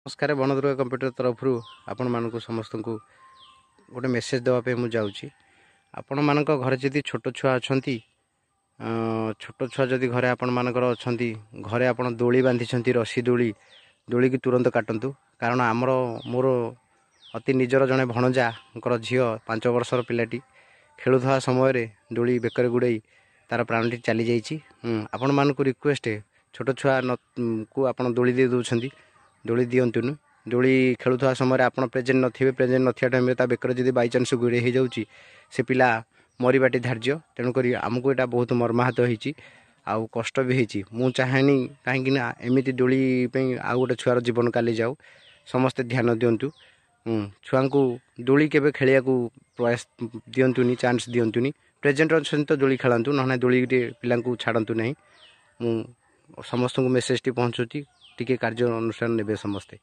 नमस्कार बनदुर्गा कंप्यूटर तरफ आपण मानक समस्त को गोटे मेसेज देवाई मुझे जाऊँगी आपण मान घर जदि छोट छुआ अच्छा छोट छुआ जदि घरे आपण मानकर अच्छा घरे आप दोली बांधि रसी दोली की तुरंत काटतु कारण आमर मोर अति निजर जड़े भणजा झी 5 वर्षर पिलाटी खेलुवा समय दोली बेकर गुड़े तार प्राणटी चली जाइए आपण मानक रिक्वेस्ट छोट छुआ को आप दोली दे दौरान दोली दिंतुनि दोली खेलुवा समय आप प्रेजेंट नथिबे प्रेजेंट नथिया टाइम बेकर जब बाई चान्स गुड़े हो जाऊँगी से पिला मरवाटी धार्य तेणुक आमको यहाँ बहुत मर्माहत होती आउ कष्ट भी होती मु चाहेनी कहीं एमती दोली आउ गोटे छुआर जीवन काली जाऊ समस्ते ध्यान दिंतु छुआ को दोली केवे खेलिया प्रयास दिंतुनि चान्स दिंतुनि प्रेजेंट अच्छे तो दोली खेलतु ना दोली पिला छाड़तु ना समस्त को मेसेज टी पहुँचुची टी कार्य अनुष्ठान ने समस्ते।